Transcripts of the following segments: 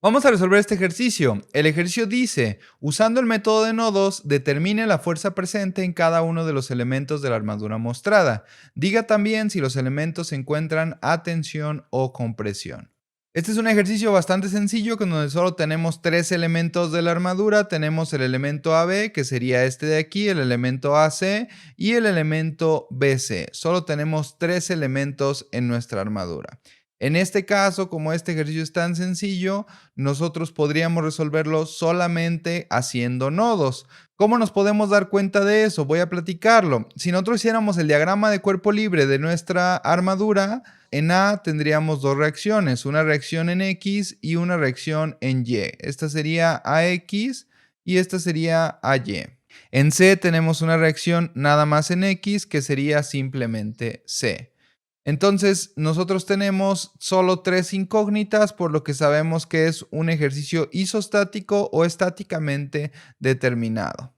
Vamos a resolver este ejercicio. El ejercicio dice, usando el método de nodos, determine la fuerza presente en cada uno de los elementos de la armadura mostrada. Diga también si los elementos se encuentran a tensión o compresión. Este es un ejercicio bastante sencillo con donde solo tenemos tres elementos de la armadura. Tenemos el elemento AB, que sería este de aquí, el elemento AC y el elemento BC. Solo tenemos tres elementos en nuestra armadura. En este caso, como este ejercicio es tan sencillo, nosotros podríamos resolverlo solamente haciendo nodos. ¿Cómo nos podemos dar cuenta de eso? Voy a platicarlo. Si nosotros hiciéramos el diagrama de cuerpo libre de nuestra armadura, en A tendríamos dos reacciones, una reacción en X y una reacción en Y. Esta sería AX y esta sería AY. En C tenemos una reacción nada más en X, que sería simplemente C. Entonces, nosotros tenemos solo tres incógnitas, por lo que sabemos que es un ejercicio isostático o estáticamente determinado.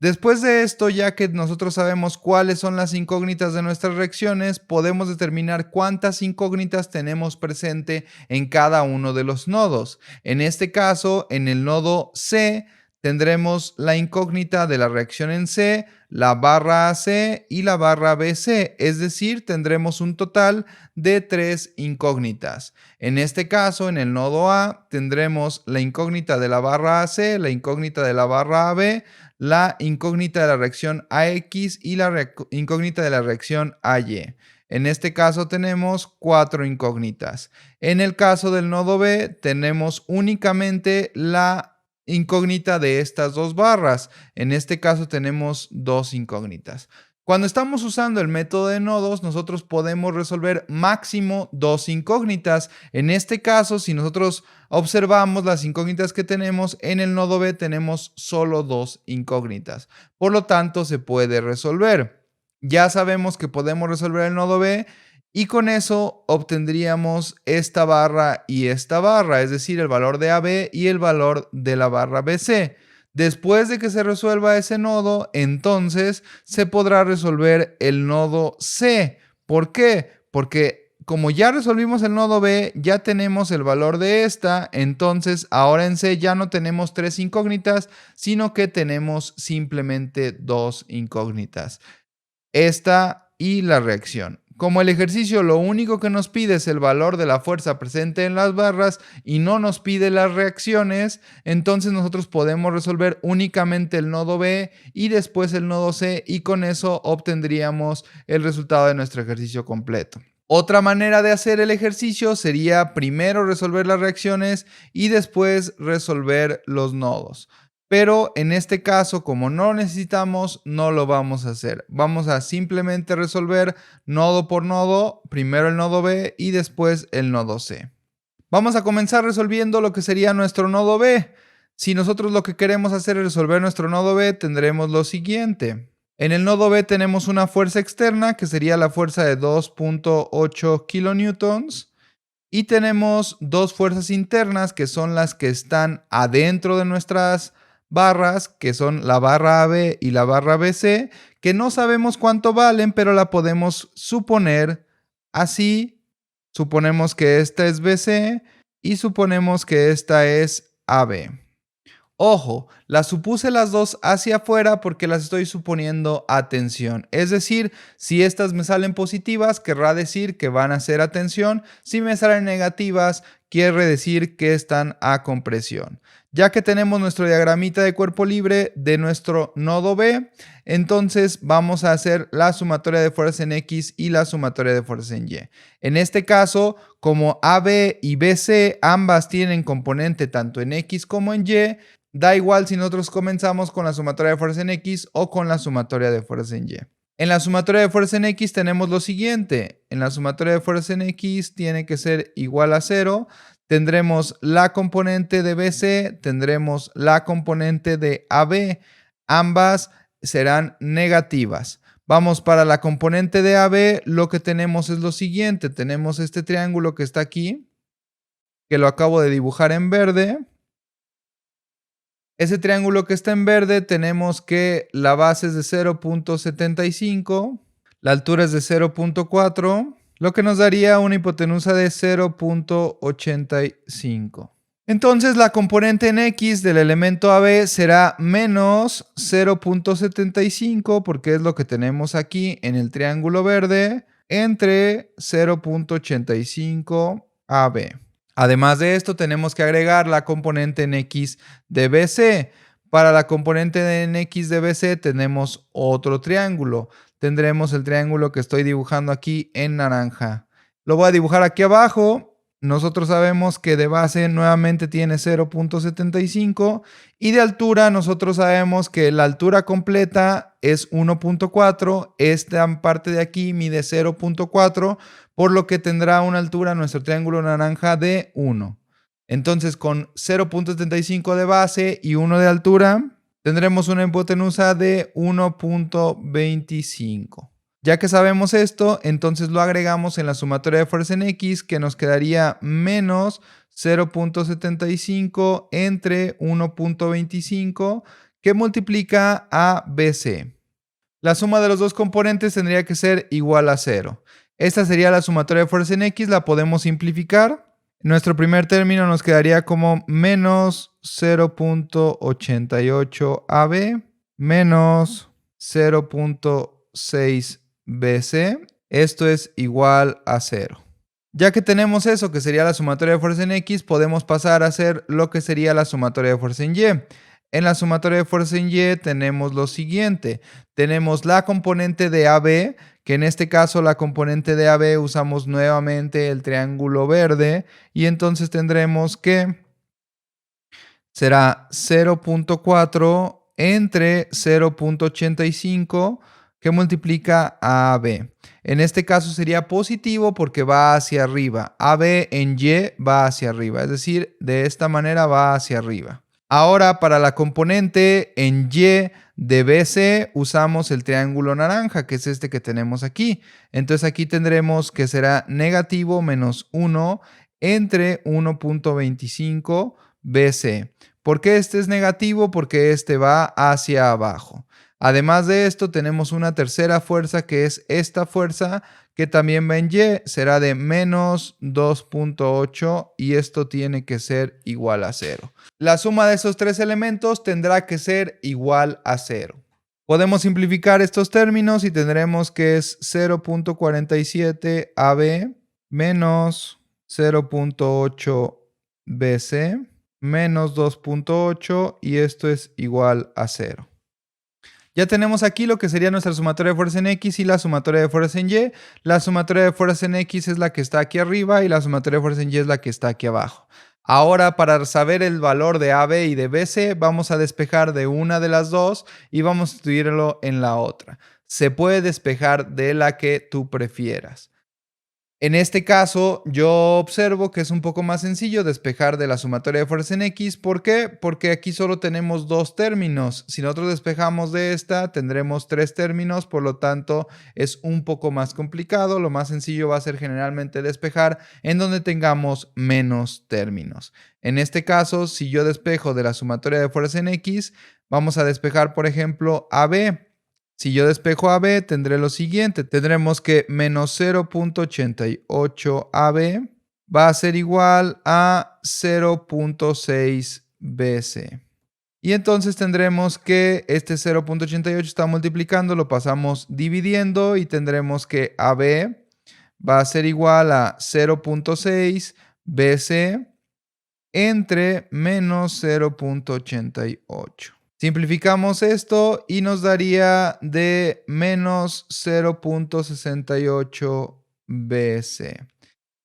Después de esto, ya que nosotros sabemos cuáles son las incógnitas de nuestras reacciones, podemos determinar cuántas incógnitas tenemos presente en cada uno de los nodos. En este caso, en el nodo C, tendremos la incógnita de la reacción en C, la barra AC y la barra BC, es decir, tendremos un total de tres incógnitas. En este caso, en el nodo A, tendremos la incógnita de la barra AC, la incógnita de la barra AB, la incógnita de la reacción AX y la incógnita de la reacción AY. En este caso tenemos cuatro incógnitas. En el caso del nodo B tenemos únicamente la incógnita de estas dos barras. En este caso tenemos dos incógnitas. Cuando estamos usando el método de nodos, nosotros podemos resolver máximo dos incógnitas. En este caso, si nosotros observamos las incógnitas que tenemos, en el nodo B tenemos solo dos incógnitas. Por lo tanto, se puede resolver. Ya sabemos que podemos resolver el nodo B y con eso obtendríamos esta barra y esta barra, es decir, el valor de AB y el valor de la barra BC. Después de que se resuelva ese nodo, entonces se podrá resolver el nodo C. ¿Por qué? Porque como ya resolvimos el nodo B, ya tenemos el valor de esta, entonces ahora en C ya no tenemos tres incógnitas, sino que tenemos simplemente dos incógnitas. Esta y la reacción. Como el ejercicio lo único que nos pide es el valor de la fuerza presente en las barras y no nos pide las reacciones, entonces nosotros podemos resolver únicamente el nodo B y después el nodo C y con eso obtendríamos el resultado de nuestro ejercicio completo. Otra manera de hacer el ejercicio sería primero resolver las reacciones y después resolver los nodos. Pero en este caso, como no necesitamos, no lo vamos a hacer. Vamos a simplemente resolver nodo por nodo, primero el nodo B y después el nodo C. Vamos a comenzar resolviendo lo que sería nuestro nodo B. Si nosotros lo que queremos hacer es resolver nuestro nodo B, tendremos lo siguiente. En el nodo B tenemos una fuerza externa, que sería la fuerza de 2.8 kilonewtons. Y tenemos dos fuerzas internas, que son las que están adentro de nuestras barras, que son la barra AB y la barra BC, que no sabemos cuánto valen, pero la podemos suponer así. Suponemos que esta es BC y suponemos que esta es AB. Ojo, las supuse las dos hacia afuera porque las estoy suponiendo a tensión. Es decir, si estas me salen positivas, querrá decir que van a ser a tensión. Si me salen negativas, quiere decir que están a compresión. Ya que tenemos nuestro diagramita de cuerpo libre de nuestro nodo B, entonces vamos a hacer la sumatoria de fuerzas en X y la sumatoria de fuerzas en Y. En este caso, como AB y BC ambas tienen componente tanto en X como en Y, da igual si nosotros comenzamos con la sumatoria de fuerzas en X o con la sumatoria de fuerzas en Y. En la sumatoria de fuerzas en X tenemos lo siguiente. En la sumatoria de fuerzas en X tiene que ser igual a 0. Tendremos la componente de BC, tendremos la componente de AB. Ambas serán negativas. Vamos, para la componente de AB, lo que tenemos es lo siguiente. Tenemos este triángulo que está aquí, que lo acabo de dibujar en verde. Ese triángulo que está en verde, tenemos que la base es de 0.75, la altura es de 0.4, lo que nos daría una hipotenusa de 0.85. Entonces la componente en X del elemento AB será menos 0.75, porque es lo que tenemos aquí en el triángulo verde, entre 0.85 AB. Además de esto, tenemos que agregar la componente en X de BC. Para la componente en X de BC tenemos otro triángulo. Tendremos el triángulo que estoy dibujando aquí en naranja. Lo voy a dibujar aquí abajo. Nosotros sabemos que de base nuevamente tiene 0.75 y de altura nosotros sabemos que la altura completa es 1.4. Esta parte de aquí mide 0.4, por lo que tendrá una altura nuestro triángulo naranja de 1. Entonces con 0.75 de base y 1 de altura tendremos una hipotenusa de 1.25. Ya que sabemos esto, entonces lo agregamos en la sumatoria de fuerzas en X, que nos quedaría menos 0.75 entre 1.25, que multiplica a BC. La suma de los dos componentes tendría que ser igual a 0. Esta sería la sumatoria de fuerzas en X, la podemos simplificar. Nuestro primer término nos quedaría como menos 0.88 AB menos 0.6 BC, esto es igual a 0. Ya que tenemos eso, que sería la sumatoria de fuerza en X, podemos pasar a hacer lo que sería la sumatoria de fuerza en Y. En la sumatoria de fuerza en Y tenemos lo siguiente. Tenemos la componente de AB, que en este caso la componente de AB usamos nuevamente el triángulo verde, y entonces tendremos que será 0.4 entre 0.85, que multiplica a AB. En este caso sería positivo porque va hacia arriba. AB en Y va hacia arriba, es decir, de esta manera va hacia arriba. Ahora para la componente en Y de BC usamos el triángulo naranja, que es este que tenemos aquí. Entonces aquí tendremos que será negativo menos 1 entre 1.25 BC. ¿Por qué este es negativo? Porque este va hacia abajo. Además de esto, tenemos una tercera fuerza, que es esta fuerza, que también va en Y, será de menos 2.8 y esto tiene que ser igual a 0. La suma de esos tres elementos tendrá que ser igual a 0. Podemos simplificar estos términos y tendremos que es 0.47 AB menos 0.8 BC menos 2.8 y esto es igual a 0. Ya tenemos aquí lo que sería nuestra sumatoria de fuerzas en X y la sumatoria de fuerzas en Y. La sumatoria de fuerzas en X es la que está aquí arriba y la sumatoria de fuerzas en Y es la que está aquí abajo. Ahora, para saber el valor de AB y de BC, vamos a despejar de una de las dos y vamos a sustituirlo en la otra. Se puede despejar de la que tú prefieras. En este caso, yo observo que es un poco más sencillo despejar de la sumatoria de fuerzas en X. ¿Por qué? Porque aquí solo tenemos dos términos. Si nosotros despejamos de esta, tendremos tres términos, por lo tanto es un poco más complicado. Lo más sencillo va a ser generalmente despejar en donde tengamos menos términos. En este caso, si yo despejo de la sumatoria de fuerzas en X, vamos a despejar, por ejemplo, AB. Si yo despejo AB, tendré lo siguiente. Tendremos que menos 0.88 AB va a ser igual a 0.6 BC. Y entonces tendremos que este 0.88 está multiplicando, lo pasamos dividiendo y tendremos que AB va a ser igual a 0.6 BC entre menos 0.88. Simplificamos esto y nos daría de menos 0.68 BC.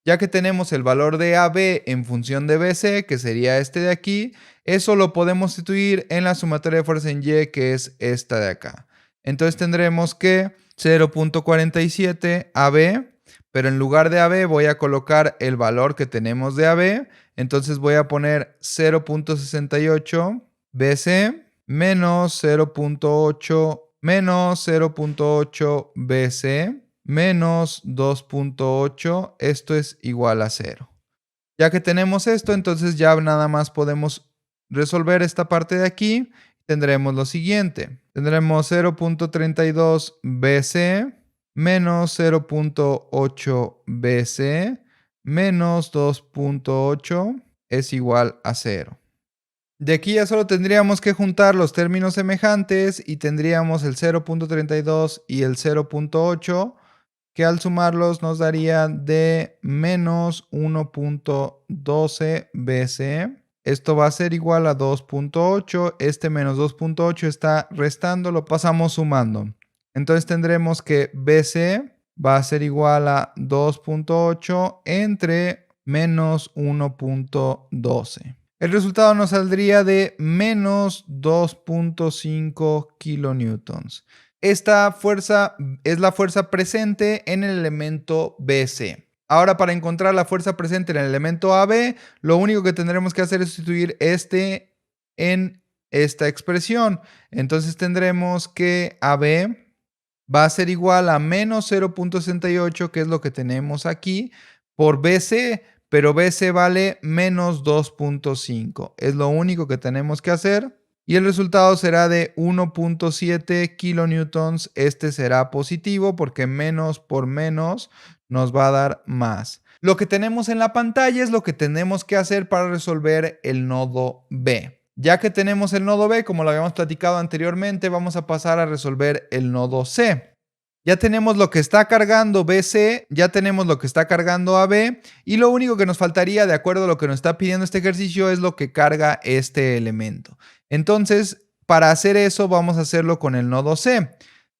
Ya que tenemos el valor de AB en función de BC, que sería este de aquí, eso lo podemos sustituir en la sumatoria de fuerza en Y, que es esta de acá. Entonces tendremos que 0.47 AB, pero en lugar de AB voy a colocar el valor que tenemos de AB. Entonces voy a poner 0.68 BC menos 0.8 menos 0.8 BC menos 2.8, esto es igual a 0. Ya que tenemos esto, entonces ya nada más podemos resolver esta parte de aquí. Tendremos lo siguiente. Tendremos 0.32 BC menos 0.8 BC menos 2.8. es igual a 0. De aquí ya solo tendríamos que juntar los términos semejantes y tendríamos el 0.32 y el 0.8, que al sumarlos nos daría de menos 1.12 BCE. Esto va a ser igual a 2.8. Este menos 2.8 está restando, lo pasamos sumando. Entonces tendremos que BCE va a ser igual a 2.8 entre menos 1.12. El resultado nos saldría de menos 2.5 kilonewtons. Esta fuerza es la fuerza presente en el elemento BC. Ahora, para encontrar la fuerza presente en el elemento AB, lo único que tendremos que hacer es sustituir este en esta expresión. Entonces tendremos que AB va a ser igual a menos 0.68, que es lo que tenemos aquí, por BC, pero BC vale menos 2.5. Es lo único que tenemos que hacer. Y el resultado será de 1.7 kilonewtons. Este será positivo porque menos por menos nos va a dar más. Lo que tenemos en la pantalla es lo que tenemos que hacer para resolver el nodo B. Ya que tenemos el nodo B, como lo habíamos platicado anteriormente, vamos a pasar a resolver el nodo C. Ya tenemos lo que está cargando BC, ya tenemos lo que está cargando AB, y lo único que nos faltaría, de acuerdo a lo que nos está pidiendo este ejercicio, es lo que carga este elemento. Entonces, para hacer eso, vamos a hacerlo con el nodo C.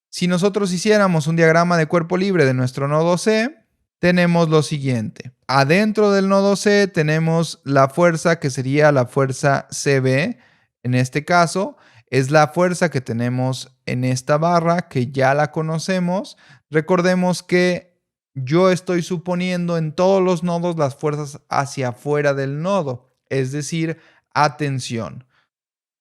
Si nosotros hiciéramos un diagrama de cuerpo libre de nuestro nodo C, tenemos lo siguiente. Adentro del nodo C tenemos la fuerza que sería la fuerza CB. En este caso, es la fuerza que tenemos en esta barra, que ya la conocemos. Recordemos que yo estoy suponiendo en todos los nodos las fuerzas hacia afuera del nodo, es decir, a tensión.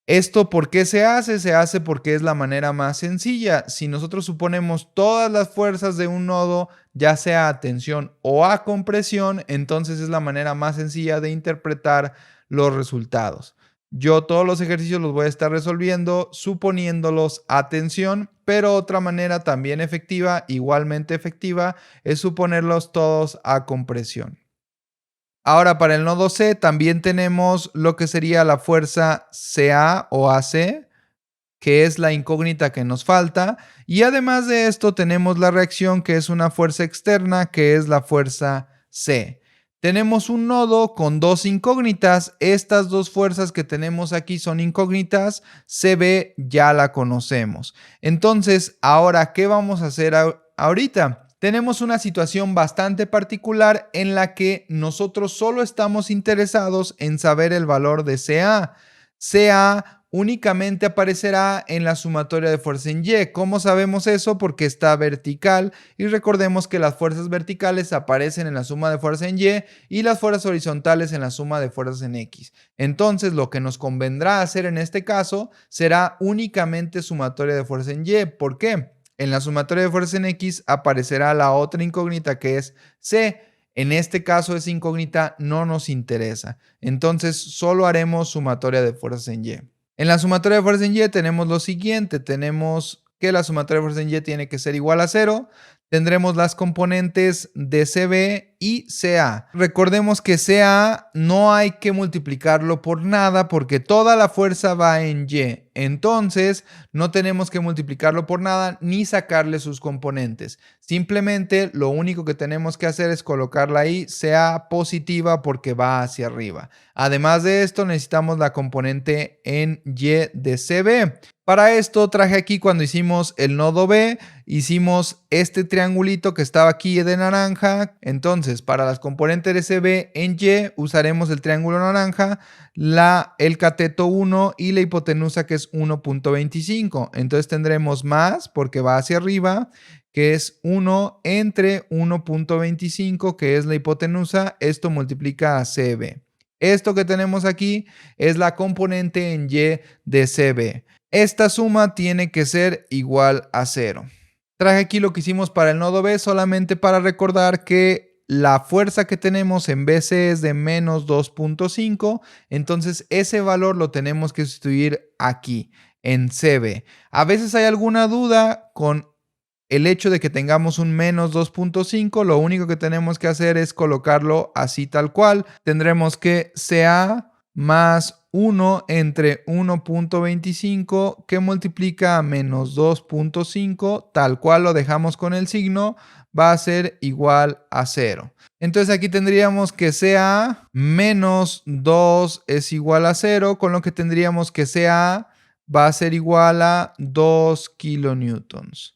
¿Esto por qué se hace? Se hace porque es la manera más sencilla. Si nosotros suponemos todas las fuerzas de un nodo, ya sea a tensión o a compresión, entonces es la manera más sencilla de interpretar los resultados. Yo todos los ejercicios los voy a estar resolviendo suponiéndolos a tensión, pero otra manera también efectiva, igualmente efectiva, es suponerlos todos a compresión. Ahora, para el nodo C también tenemos lo que sería la fuerza CA o AC, que es la incógnita que nos falta. Y además de esto tenemos la reacción, que es una fuerza externa, que es la fuerza C. Tenemos un nodo con dos incógnitas. Estas dos fuerzas que tenemos aquí son incógnitas. CB ya la conocemos. Entonces, ahora, ¿qué vamos a hacer ahorita? Tenemos una situación bastante particular en la que nosotros solo estamos interesados en saber el valor de CA. CA únicamente aparecerá en la sumatoria de fuerza en Y. ¿Cómo sabemos eso? Porque está vertical y recordemos que las fuerzas verticales aparecen en la suma de fuerza en Y y las fuerzas horizontales en la suma de fuerzas en X. Entonces, lo que nos convendrá hacer en este caso será únicamente sumatoria de fuerza en Y. ¿Por qué? En la sumatoria de fuerzas en X aparecerá la otra incógnita, que es C. En este caso esa incógnita no nos interesa. Entonces solo haremos sumatoria de fuerzas en Y. En la sumatoria de fuerzas en Y tenemos lo siguiente. Tenemos que la sumatoria de fuerzas en Y tiene que ser igual a 0. Tendremos las componentes de CB y CA. Recordemos que CA no hay que multiplicarlo por nada porque toda la fuerza va en Y. Entonces no tenemos que multiplicarlo por nada ni sacarle sus componentes. Simplemente lo único que tenemos que hacer es colocarla ahí, CA positiva, porque va hacia arriba. Además de esto necesitamos la componente en Y de CB. Para esto traje aquí, cuando hicimos el nodo B, hicimos este triangulito que estaba aquí de naranja. Entonces, para las componentes de CB en Y usaremos el triángulo naranja, el cateto 1 y la hipotenusa, que es 1.25. Entonces tendremos más, porque va hacia arriba, que es 1 entre 1.25, que es la hipotenusa. Esto multiplica a CB. Esto que tenemos aquí es la componente en Y de CB. Esta suma tiene que ser igual a 0. Traje aquí lo que hicimos para el nodo B solamente para recordar que la fuerza que tenemos en BC es de menos 2.5. Entonces ese valor lo tenemos que sustituir aquí en CB. A veces hay alguna duda con el hecho de que tengamos un menos 2.5, lo único que tenemos que hacer es colocarlo así tal cual. Tendremos que CA más 1 entre 1.25 que multiplica a menos 2.5, tal cual lo dejamos con el signo, va a ser igual a 0. Entonces aquí tendríamos que CA menos 2 es igual a 0, con lo que tendríamos que CA va a ser igual a 2 kilonewtons.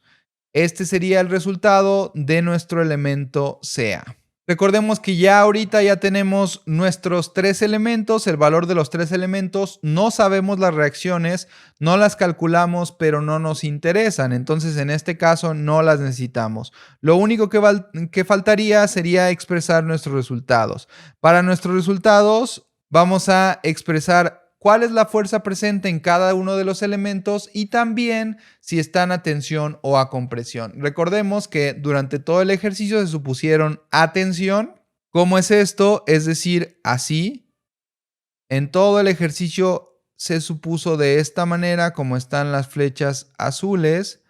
Este sería el resultado de nuestro elemento CA. Recordemos que ya ahorita ya tenemos nuestros tres elementos, el valor de los tres elementos, no sabemos las reacciones, no las calculamos, pero no nos interesan, entonces en este caso no las necesitamos. Lo único que faltaría sería expresar nuestros resultados. Para nuestros resultados vamos a expresar cuál es la fuerza presente en cada uno de los elementos y también si están a tensión o a compresión. Recordemos que durante todo el ejercicio se supusieron a tensión. ¿Cómo es esto? Es decir, así. En todo el ejercicio se supuso de esta manera, como están las flechas azules.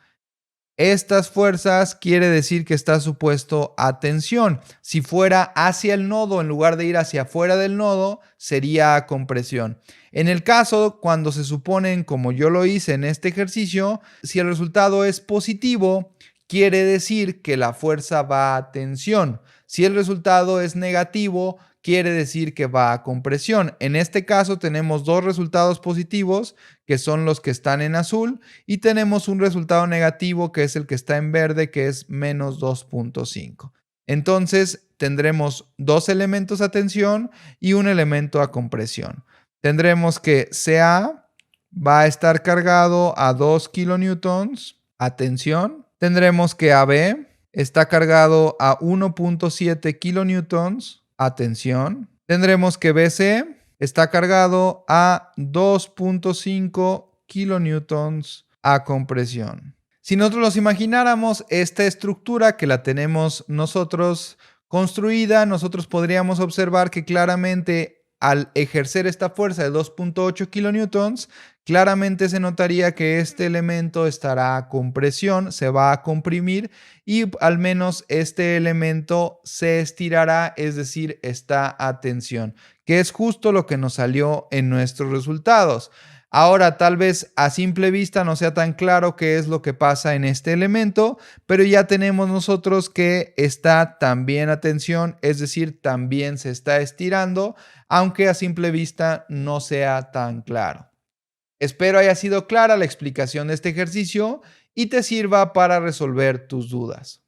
Estas fuerzas quiere decir que está supuesto a tensión. Si fuera hacia el nodo en lugar de ir hacia afuera del nodo, sería a compresión. En el caso cuando se suponen, como yo lo hice en este ejercicio, si el resultado es positivo, quiere decir que la fuerza va a tensión. Si el resultado es negativo, quiere decir que va a compresión. En este caso tenemos dos resultados positivos, que son los que están en azul, y tenemos un resultado negativo, que es el que está en verde, que es menos 2.5. Entonces tendremos dos elementos a tensión y un elemento a compresión. Tendremos que CA va a estar cargado a 2 kilonewtons a tensión. Tendremos que AB está cargado a 1.7 kilonewtons a tensión. Tendremos que BC está cargado a 2.5 kilonewtons a compresión. Si nosotros nos imagináramos esta estructura que la tenemos nosotros construida, nosotros podríamos observar que claramente al ejercer esta fuerza de 2.8 kilonewtons, claramente se notaría que este elemento estará a compresión, se va a comprimir y al menos este elemento se estirará, es decir, está a tensión, que es justo lo que nos salió en nuestros resultados. Ahora, tal vez a simple vista no sea tan claro qué es lo que pasa en este elemento, pero ya tenemos nosotros que está también a tensión, es decir, también se está estirando, aunque a simple vista no sea tan claro. Espero haya sido clara la explicación de este ejercicio y te sirva para resolver tus dudas.